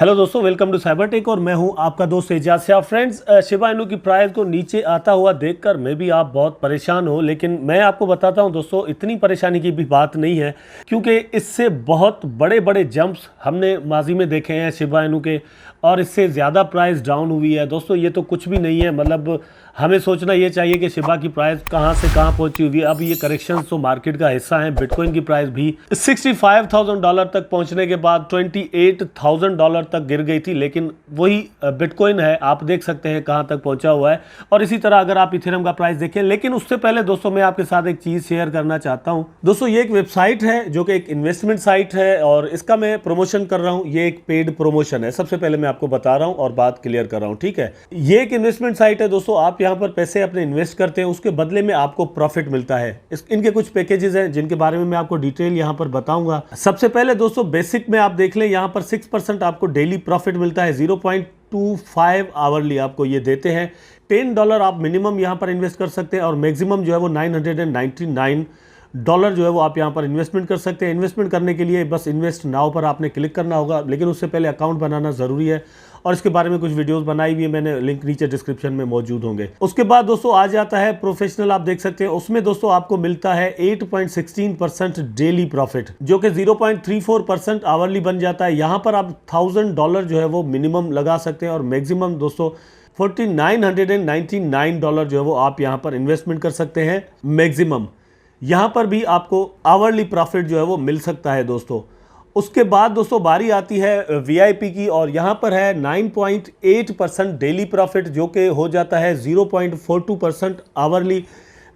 Hello दोस्तों, welcome to cyber tech और मैं हूं आपका दोस्त Ejaz Shah. Friends, Shiba Inu की प्राइस को नीचे आता हुआ देखकर मैं भी आप बहुत परेशान हो, लेकिन मैं आपको बताता हूं दोस्तों, इतनी परेशानी की भी बात नहीं है, क्योंकि इससे बहुत बड़े बड़े जंप्स हमने माजी में देखे हैं शिबा इनू के, और इससे ज़्यादा प्राइस डाउन हुई है। दोस्तों ये तो कुछ भी नहीं है, मतलब हमें सोचना ये चाहिए कि शिबा की प्राइस कहाँ से कहाँ पहुंची हुई है। अब ये करेक्शंस तो मार्केट का हिस्सा है। बिटकॉइन की प्राइस भी $65,000 तक पहुंचने के बाद $28,000 तक गिर गई थी, लेकिन वही बिटकॉइन है, आप देख सकते हैं कहाँ तक पहुंचा हुआ है। और इसी तरह अगर आप इथेरियम का प्राइस देखें, लेकिन उससे पहले दोस्तों मैं आपके साथ एक चीज़ शेयर करना चाहता हूँ। दोस्तों ये एक वेबसाइट है जो कि एक इन्वेस्टमेंट साइट है, और इसका मैं प्रमोशन कर रहा हूँ। ये एक पेड प्रमोशन है, सबसे पहले मैं आपको बता रहा हूँ और बात क्लियर कर रहा हूँ, ठीक है। ये एक इन्वेस्टमेंट साइट है दोस्तों, आप यहाँ पर पैसे अपने इन्वेस्ट करते हैं, उसके बदले में आपको प्रॉफिट मिलता है। इनके कुछ पैकेजेस हैं जिनके बारे में मैं आपको डिटेल यहाँ पर बताऊंगा। सबसे पहले दोस्तों बेसिक में आप देख लें, यहाँ पर 6% आपको डेली प्रॉफिट मिलता है, 0.25 आवरली आपको ये देते हैं। $10 आप मिनिमम यहाँ पर इन्वेस्ट कर सकते हैं, और मैक्सिमम जो है वो $999 जो है वो आप यहाँ पर इन्वेस्टमेंट कर सकते हैं। इन्वेस्टमेंट करने के लिए बस इन्वेस्ट नाउ पर आपने क्लिक करना होगा, लेकिन उससे पहले अकाउंट बनाना ज़रूरी है, और इसके बारे में कुछ वीडियोस बनाई हुई है मैंने, लिंक नीचे डिस्क्रिप्शन में मौजूद होंगे। उसके बाद दोस्तों आ जाता है प्रोफेशनल, आप देख सकते हैं उसमें दोस्तों आपको मिलता है 8.16% डेली प्रॉफिट, जो कि 0.34% आवरली बन जाता है। यहाँ पर आप $1,000 जो है वो मिनिमम लगा सकते हैं, और मैक्सिमम दोस्तों $4,999 जो है वो आप यहाँ पर इन्वेस्टमेंट कर सकते हैं मैक्सिमम। यहाँ पर भी आपको आवरली प्रॉफिट जो है वो मिल सकता है दोस्तों। उसके बाद दोस्तों बारी आती है वीआईपी की, और यहाँ पर है 9.8% डेली प्रॉफिट, जो कि हो जाता है 0.42% आवरली।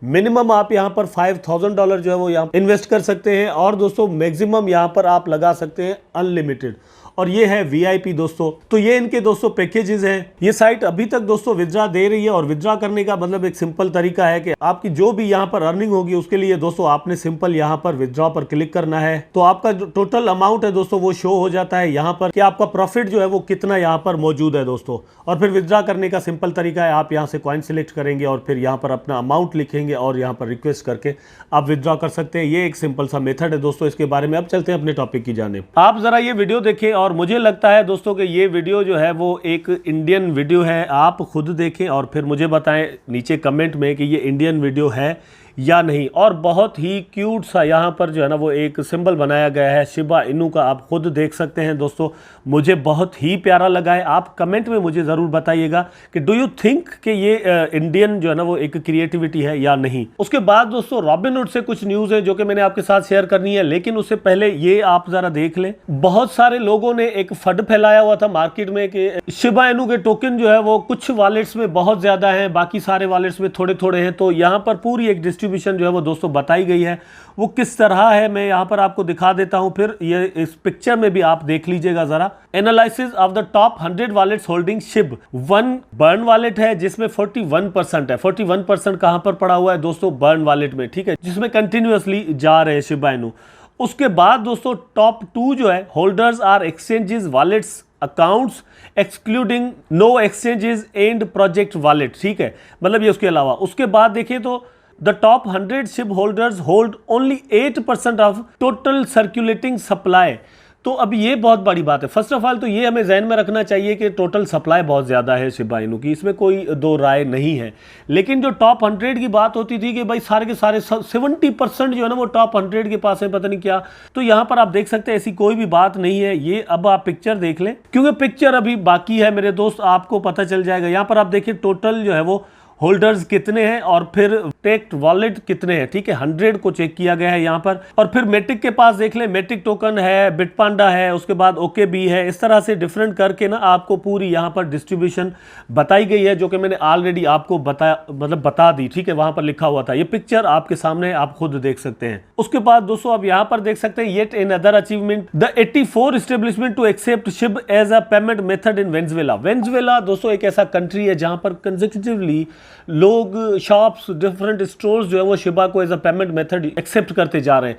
मिनिमम आप यहाँ पर $5,000 जो है वो यहाँ इन्वेस्ट कर सकते हैं, और दोस्तों मैक्सिमम यहाँ पर आप लगा सकते हैं अनलिमिटेड, और ये है वीआईपी दोस्तों। तो ये इनके दोस्तों पैकेजेस हैं। ये साइट अभी तक दोस्तों विड्रा दे रही है, और विड्रा करने का मतलब एक सिंपल तरीका है कि आपकी जो भी यहाँ पर अर्निंग होगी उसके लिए दोस्तों आपने सिंपल यहाँ पर विड्रॉ पर क्लिक करना है, तो आपका जो टोटल अमाउंट है दोस्तों वो शो हो जाता है यहाँ पर कि आपका प्रॉफिट जो है वो कितना यहाँ पर मौजूद है दोस्तों। और फिर विड्रॉ करने का सिंपल तरीका है, आप यहाँ से कॉइन सिलेक्ट करेंगे और फिर यहाँ पर अपना अमाउंट लिखेंगे और यहाँ पर रिक्वेस्ट करके आप विड्रॉ कर सकते हैं। ये एक सिंपल सा मेथड है दोस्तों इसके बारे में। अब चलते हैं अपने टॉपिक की जानिब। आप जरा ये वीडियो देखें, और मुझे लगता है दोस्तों कि ये वीडियो जो है वो एक इंडियन वीडियो है। आप खुद देखें और फिर मुझे बताएं नीचे कमेंट में कि ये इंडियन वीडियो है या नहीं। और बहुत ही क्यूट सा यहाँ पर जो है ना वो एक सिंबल बनाया गया है शिबा इनू का, आप खुद देख सकते हैं दोस्तों, मुझे बहुत ही प्यारा लगा है। आप कमेंट में मुझे ज़रूर बताइएगा कि डू यू थिंक कि ये इंडियन जो है ना वो एक क्रिएटिविटी है या नहीं। उसके बाद दोस्तों रॉबिनहुड से कुछ न्यूज़ है जो कि मैंने आपके साथ शेयर करनी है, लेकिन उससे पहले ये आप ज़रा देख लें। बहुत सारे लोगों ने एक फंड फैलाया हुआ था मार्केट में कि शिबा इनू के टोकन जो है वो कुछ वॉलेट्स में बहुत ज़्यादा है, बाकी सारे वॉलेट्स में थोड़े थोड़े हैं। तो यहाँ पर पूरी एक डिस्ट्रीब्यूशन जो है वो दोस्तों बताई गई है, वो किस तरह है मैं यहाँ पर आपको दिखा देता हूँ। फिर ये इस पिक्चर में भी आप देख लीजिएगा जरा। Analysis of the top 100 wallets holding Shiv. 1 burn wallet है जिसमें 41% है। 41% कहां पर पड़ा हुआ है दोस्तों? बर्न वॉलेट में, ठीक है, जिसमें कंटिन्यूअसली जा रहे हैं शिबा इनू। उसके बाद दोस्तों टॉप 2 जो है holders are exchanges wallets accounts excluding no exchanges and project wallet, ठीक है, मतलब ये उसके अलावा। उसके बाद देखिए तो the top 100 Shiv holders hold only 8% of total circulating supply. तो अब ये बहुत बड़ी बात है। फर्स्ट ऑफ ऑल तो ये हमें जहन में रखना चाहिए कि टोटल सप्लाई बहुत ज़्यादा है शिबा इनू की, इसमें कोई दो राय नहीं है। लेकिन जो टॉप 100 की बात होती थी कि भाई सारे के सारे 70% जो है ना वो टॉप 100 के पास है, पता नहीं क्या। तो यहाँ पर आप देख सकते हैं ऐसी कोई भी बात नहीं है। ये अब आप पिक्चर देख लें, क्योंकि पिक्चर अभी बाकी है मेरे दोस्त, आपको पता चल जाएगा। यहाँ पर आप देखिए टोटल जो है वो होल्डर्स कितने हैं और फिर टेक्ट वॉलेट कितने हैं, ठीक है, 100 को चेक किया गया है यहाँ पर। और फिर मेटिक के पास देख लें, मेटिक टोकन है, बिटपांडा है, उसके बाद ओके बी है। इस तरह से डिफरेंट करके ना आपको पूरी यहाँ पर डिस्ट्रीब्यूशन बताई गई है, जो कि मैंने ऑलरेडी आपको बता दी, ठीक है, वहां पर लिखा हुआ था। ये पिक्चर आपके सामने आप खुद देख सकते हैं। उसके बाद दोस्तों अब यहाँ पर देख सकते हैं yet another achievement, the 84 establishment to accept SHIB as a payment method in Venezuela. Venezuela दोस्तों एक ऐसा कंट्री है जहां पर कंसेक्यूटिवली लोग शॉप्स, डिफरेंट स्टोर्स जो है वो शिबा को as a payment method accept करते जा रहे हैं।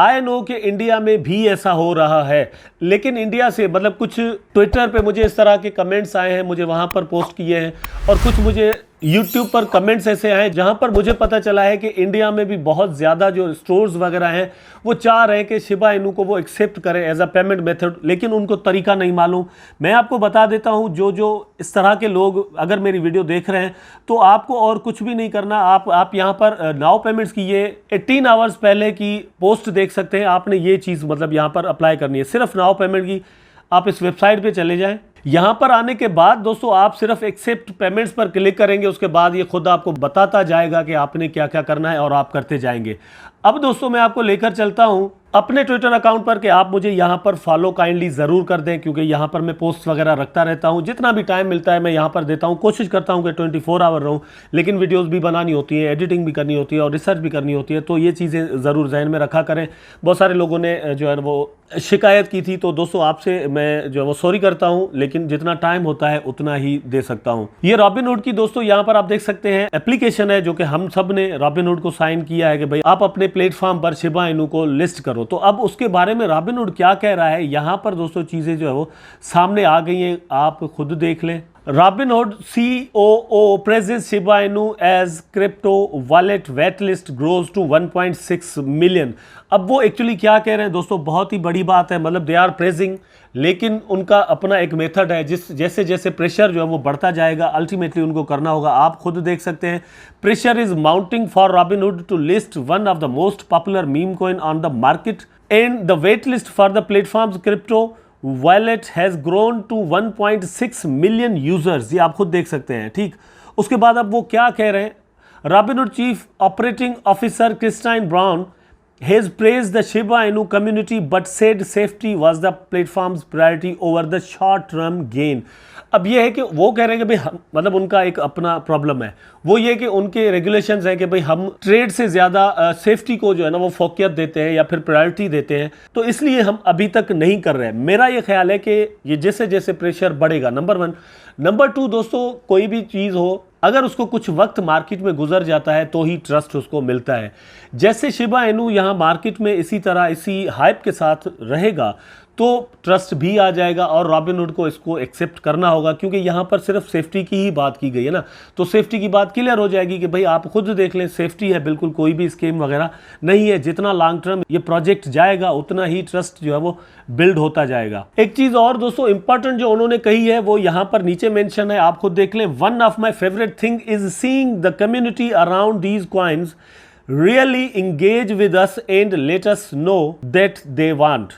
आई नो कि इंडिया में भी ऐसा हो रहा है, लेकिन इंडिया से मतलब कुछ ट्विटर पे मुझे इस तरह के कमेंट्स आए हैं, मुझे वहाँ पर पोस्ट किए हैं, और कुछ मुझे YouTube पर कमेंट्स ऐसे आए जहां पर मुझे पता चला है कि इंडिया में भी बहुत ज़्यादा जो स्टोर्स वगैरह हैं वो चाह रहे हैं कि शिबा इनू को वो एक्सेप्ट करें एज अ पेमेंट मेथड, लेकिन उनको तरीका नहीं मालूम। मैं आपको बता देता हूं, जो इस तरह के लोग अगर मेरी वीडियो देख रहे हैं तो आपको और कुछ भी नहीं करना। आप यहां पर नाउ पेमेंट्स की ये 18 आवर्स पहले की पोस्ट देख सकते हैं। आपने ये चीज़ मतलब यहां पर अप्लाई करनी है, सिर्फ नाउ पेमेंट की। आप इस वेबसाइट पे चले जाएं। यहां पर आने के बाद दोस्तों आप सिर्फ एक्सेप्ट पेमेंट्स पर क्लिक करेंगे, उसके बाद ये खुद आपको बताता जाएगा कि आपने क्या क्या करना है और आप करते जाएंगे। अब दोस्तों मैं आपको लेकर चलता हूं अपने ट्विटर अकाउंट पर कि आप मुझे यहां पर फॉलो काइंडली ज़रूर कर दें, क्योंकि यहां पर मैं पोस्ट वगैरह रखता रहता हूं। जितना भी टाइम मिलता है मैं यहां पर देता हूं, कोशिश करता हूं कि 24 आवर रहूं, लेकिन वीडियोस भी बनानी होती है, एडिटिंग भी करनी होती है और रिसर्च भी करनी होती है, तो ये चीज़ें ज़रूर जहन में रखा करें। बहुत सारे लोगों ने जो है वो शिकायत की थी, तो दोस्तों आपसे मैं जो है वो सॉरी करता हूं, लेकिन जितना टाइम होता है उतना ही दे सकता हूं। ये रॉबिनहुड की दोस्तों यहां पर आप देख सकते हैं एप्लीकेशन है, जो कि हम सब ने रॉबिनहुड को साइन किया है कि भाई आप अपने प्लेटफॉर्म पर शिबा इनू को लिस्ट करो। तो अब उसके बारे में रॉबिनहुड क्या कह रहा है, यहां पर दोस्तों चीजें जो है वो सामने आ गई हैं, आप खुद देख लें। Robinhood COO praises Shiba Inu as crypto wallet waitlist grows to 1.6 million। अब वो एक्चुअली क्या कह रहे हैं दोस्तों, बहुत ही बड़ी बात है, मतलब दे आर प्रेजिंग, लेकिन उनका अपना एक मेथड है, जैसे जैसे प्रेशर जो है वो बढ़ता जाएगा अल्टीमेटली उनको करना होगा। आप खुद देख सकते हैं, pressure is mounting for Robinhood to list one of the most popular meme coin on the market and the wait list for the platforms crypto wallet has grown to 1.6 million users. ये आप खुद देख सकते हैं, ठीक। उसके बाद अब वो क्या कह रहे हैं, Robinhood chief operating officer Christine brown has praised the Shiba Inu community but said safety was the platforms priority over the short term gain. अब ये है कि वो कह रहे हैं कि भाई मतलब उनका एक अपना प्रॉब्लम है, वो ये कि उनके रेगुलेशंस हैं कि भाई हम ट्रेड से ज़्यादा सेफ्टी को जो है ना वो फोकियत देते हैं या फिर प्रायोरिटी देते हैं, तो इसलिए हम अभी तक नहीं कर रहे हैं। मेरा ये ख्याल है कि ये जैसे जैसे प्रेशर बढ़ेगा, नंबर 1। नंबर 2 दोस्तों, कोई भी चीज़ हो अगर उसको कुछ वक्त मार्केट में गुजर जाता है तो ही ट्रस्ट उसको मिलता है। जैसे शिबा इनू यहाँ मार्केट में इसी तरह इसी हाइप के साथ रहेगा तो ट्रस्ट भी आ जाएगा और रॉबिनहुड को इसको एक्सेप्ट करना होगा, क्योंकि यहाँ पर सिर्फ सेफ्टी की ही बात की गई है ना, तो सेफ्टी की बात क्लियर हो जाएगी कि भाई आप खुद देख लें, सेफ्टी है, बिल्कुल कोई भी स्कीम वगैरह नहीं है। जितना लॉन्ग टर्म ये प्रोजेक्ट जाएगा उतना ही ट्रस्ट जो है वो बिल्ड होता जाएगा। एक चीज़ और दोस्तों इंपॉर्टेंट जो उन्होंने कही है वो यहाँ पर नीचे मेंशन है, आप खुद देख लें। One of my favourite thing is seeing the community around these coins really engage with us and let us know that they want.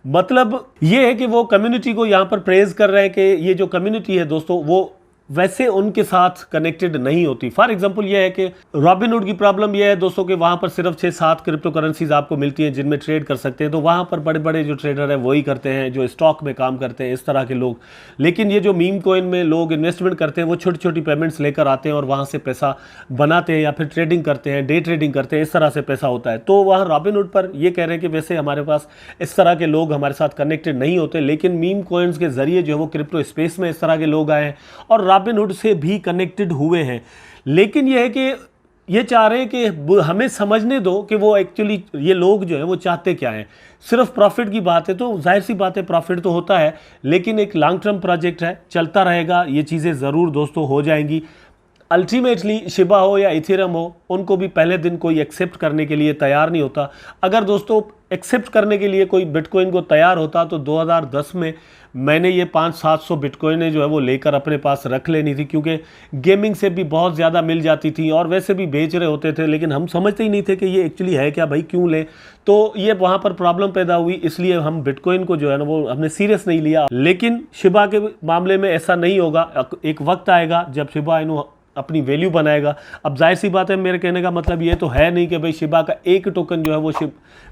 मतलब ये है कि वो कम्युनिटी को यहाँ पर प्रेज कर रहे हैं कि ये जो कम्युनिटी है दोस्तों वो वैसे उनके साथ कनेक्टेड नहीं होती। फॉर एग्जांपल ये है कि रॉबिनहुड की प्रॉब्लम ये है दोस्तों कि वहाँ पर सिर्फ 6-7 क्रिप्टो करेंसीज आपको मिलती हैं जिनमें ट्रेड कर सकते हैं, तो वहाँ पर बड़े बड़े जो ट्रेडर हैं वही करते हैं, जो स्टॉक में काम करते हैं, इस तरह के लोग। लेकिन ये जो मीम कॉइन में लोग इन्वेस्टमेंट करते हैं वो छोटी छोटी पेमेंट्स लेकर आते हैं और वहाँ से पैसा बनाते हैं या फिर ट्रेडिंग करते हैं, डे ट्रेडिंग करते हैं, इस तरह से पैसा होता है। तो वहाँ रॉबिनहुड पर ये कह रहे हैं कि वैसे हमारे पास इस तरह के लोग हमारे साथ कनेक्टेड नहीं होते, लेकिन मीम कॉइन्स के जरिए जो है वो क्रिप्टो स्पेस में इस तरह के लोग आए हैं और रॉबिनहुड से भी कनेक्टेड हुए हैं। लेकिन यह है कि ये चाह रहे हैं कि हमें समझने दो कि वो एक्चुअली ये लोग जो है वो चाहते क्या हैं। सिर्फ प्रॉफिट की बात है तो जाहिर सी बात है प्रॉफिट तो होता है, लेकिन एक लॉन्ग टर्म प्रोजेक्ट है, चलता रहेगा, ये चीज़ें ज़रूर दोस्तों हो जाएंगी। अल्टीमेटली शिबा हो या इथेरियम हो, उनको भी पहले दिन कोई एक्सेप्ट करने के लिए तैयार नहीं होता। अगर दोस्तों एक्सेप्ट करने के लिए कोई बिटकॉइन को तैयार होता तो 2010 में मैंने ये 500-700 बिटकॉइनें जो है वो लेकर अपने पास रख लेनी थी, क्योंकि गेमिंग से भी बहुत ज़्यादा मिल जाती थी और वैसे भी बेच रहे होते थे, लेकिन हम समझते ही नहीं थे कि ये एक्चुअली है क्या, भाई क्यों लें। तो ये वहाँ पर प्रॉब्लम पैदा हुई, इसलिए हम बिटकॉइन को जो है ना वो हमने सीरियस नहीं लिया। लेकिन शिबा के मामले में ऐसा नहीं होगा, एक वक्त आएगा जब शिबा इनू अपनी वैल्यू बनाएगा। अब जाहिर सी बात है, मेरे कहने का मतलब ये तो है नहीं कि भाई शिबा का एक टोकन जो है वो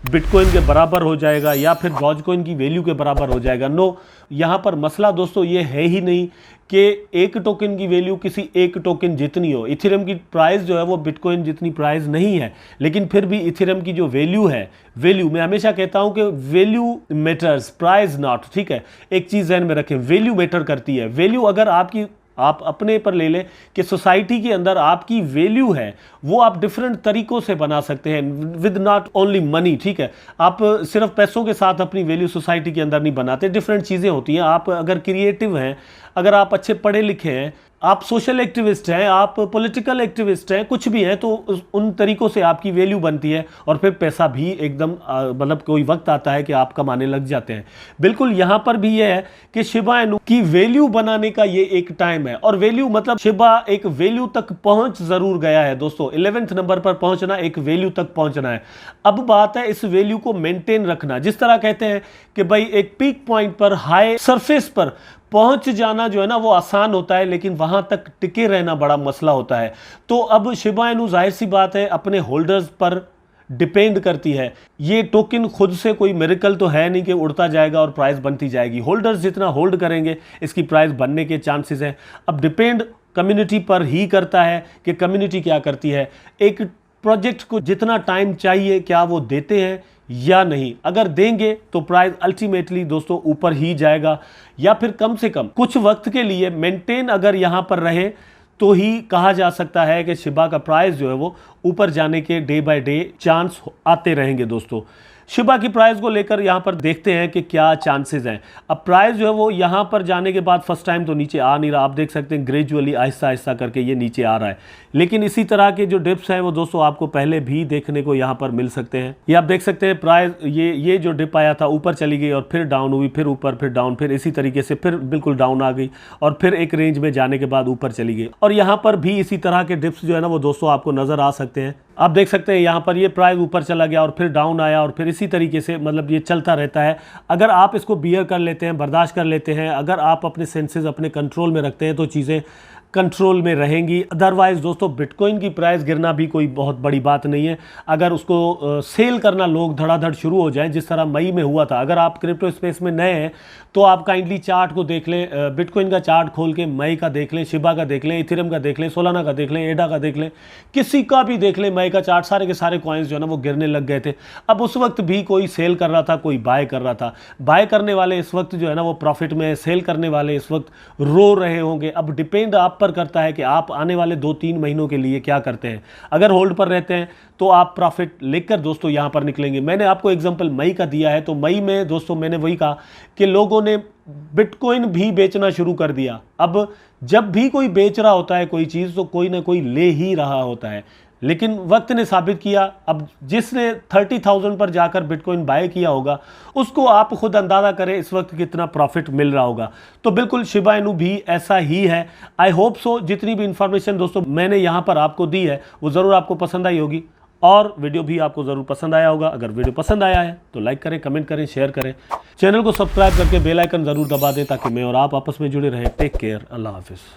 बिटकॉइन के बराबर हो जाएगा या फिर डॉजकॉइन की वैल्यू के बराबर हो जाएगा। नो, यहाँ पर मसला दोस्तों ये है ही नहीं कि एक टोकन की वैल्यू किसी एक टोकन जितनी हो। इथेरियम की प्राइस जो है वो बिटकॉइन जितनी प्राइस नहीं है, लेकिन फिर भी इथेरियम की जो वैल्यू है, वैल्यू मैं हमेशा कहता हूं कि वैल्यू मैटर्स, प्राइस नॉट, ठीक है। एक चीज़ ध्यान में रखें, वैल्यू मैटर करती है। वैल्यू अगर आप अपने पर ले लें कि सोसाइटी के अंदर आपकी वैल्यू है, वो आप डिफरेंट तरीकों से बना सकते हैं विद नॉट ओनली मनी, ठीक है। आप सिर्फ पैसों के साथ अपनी वैल्यू सोसाइटी के अंदर नहीं बनाते, डिफरेंट चीज़ें होती हैं। आप अगर क्रिएटिव हैं, अगर आप अच्छे पढ़े लिखे हैं, आप सोशल एक्टिविस्ट हैं, आप पॉलिटिकल एक्टिविस्ट हैं, कुछ भी हैं, तो उन तरीकों से आपकी वैल्यू बनती है और फिर पैसा भी एकदम मतलब कोई वक्त आता है कि आप कमाने लग जाते हैं। बिल्कुल यहाँ पर भी ये है कि शिबा इनू की वैल्यू बनाने का ये एक टाइम है, और वैल्यू मतलब शिबा एक वैल्यू तक पहुंच जरूर गया है दोस्तों। 11वें नंबर पर पहुंचना, एक वैल्यू तक पहुंचना है। अब बात है इस वैल्यू को मेंटेन रखना। जिस तरह कहते हैं कि भाई एक पीक पॉइंट पर, हाई सरफेस पर पहुंच जाना जो है ना वो आसान होता है, लेकिन वहां तक टिके रहना बड़ा मसला होता है। तो अब शिबा इनू जाहिर सी बात है अपने होल्डर्स पर डिपेंड करती है। ये टोकन खुद से कोई मिरेकल तो है नहीं कि उड़ता जाएगा और प्राइस बनती जाएगी। होल्डर्स जितना होल्ड करेंगे इसकी प्राइस बनने के चांसेस हैं। अब डिपेंड कम्युनिटी पर ही करता है कि कम्युनिटी क्या करती है। एक प्रोजेक्ट को जितना टाइम चाहिए क्या वो देते हैं या नहीं। अगर देंगे तो प्राइस अल्टीमेटली दोस्तों ऊपर ही जाएगा, या फिर कम से कम कुछ वक्त के लिए मेंटेन अगर यहां पर रहे तो ही कहा जा सकता है कि शिबा का प्राइस जो है वो ऊपर जाने के डे बाय डे चांस आते रहेंगे दोस्तों। शिबा की प्राइस को लेकर यहां पर देखते हैं कि क्या चांसेस हैं। अब प्राइस जो है वो यहां पर जाने के बाद फर्स्ट टाइम तो नीचे आ नहीं रहा, आप देख सकते हैं ग्रेजुअली आहिस्ता आहिस्ता करके ये नीचे आ रहा है। लेकिन इसी तरह के जो डिप्स हैं वो दोस्तों आपको पहले भी देखने को यहां पर मिल सकते हैं। ये आप देख सकते हैं प्राइस ये जो डिप आया था ऊपर चली गई और फिर डाउन हुई, फिर ऊपर, फिर डाउन, फिर इसी तरीके से फिर बिल्कुल डाउन आ गई और फिर एक रेंज में जाने के बाद ऊपर चली गई। और यहाँ पर भी इसी तरह के डिप्स जो है ना वो दोस्तों आपको नजर आ सकते हैं। आप देख सकते हैं यहाँ पर ये प्राइस ऊपर चला गया और फिर डाउन आया और फिर इसी तरीके से मतलब ये चलता रहता है। अगर आप इसको बियर कर लेते हैं, बर्दाश्त कर लेते हैं, अगर आप अपने सेंसेस अपने कंट्रोल में रखते हैं तो चीज़ें कंट्रोल में रहेंगी। अदरवाइज दोस्तों बिटकॉइन की प्राइस गिरना भी कोई बहुत बड़ी बात नहीं है। अगर उसको सेल करना लोग धड़ाधड़ शुरू हो जाएं जिस तरह मई में हुआ था। अगर आप क्रिप्टो स्पेस में नए हैं तो आप काइंडली चार्ट को देख लें, बिटकॉइन का चार्ट खोल के मई का देख लें, शिबा का देख लें, इथेरियम का देख लें, सोलाना का देख लें, एडा का देख लें, किसी का भी देख लें मई का चार्ट। सारे के सारे कॉइन्स जो है ना वो गिरने लग गए थे। अब उस वक्त भी कोई सेल कर रहा था, कोई बाय कर रहा था। बाय करने वाले इस वक्त जो है ना वो प्रॉफिट में, सेल करने वाले इस वक्त रो रहे होंगे। अब डिपेंड आप पर करता है कि आप आने वाले 2-3 महीनों के लिए क्या करते हैं। अगर होल्ड पर रहते हैं तो आप प्रॉफिट लेकर दोस्तों यहां पर निकलेंगे। मैंने आपको एग्जांपल मई का दिया है, तो मई में दोस्तों मैंने वही कहा कि लोगों ने बिटकॉइन भी बेचना शुरू कर दिया। अब जब भी कोई बेच रहा होता है कोई चीज़ तो कोई ना कोई ले ही रहा होता है, लेकिन वक्त ने साबित किया। अब जिसने 30,000 पर जाकर बिटकॉइन बाय किया होगा उसको आप खुद अंदाज़ा करें इस वक्त कितना प्रॉफिट मिल रहा होगा। तो बिल्कुल शिबा इनू भी ऐसा ही है। आई होप सो जितनी भी इंफॉर्मेशन दोस्तों मैंने यहाँ पर आपको दी है वो ज़रूर आपको पसंद आई होगी और वीडियो भी आपको ज़रूर पसंद आया होगा। अगर वीडियो पसंद आया है तो लाइक करें, कमेंट करें, शेयर करें, चैनल को सब्सक्राइब करके बेल आइकन ज़रूर दबा दें ताकि मैं और आप आपस में जुड़े रहें। टेक केयर, अल्लाह हाफिज़।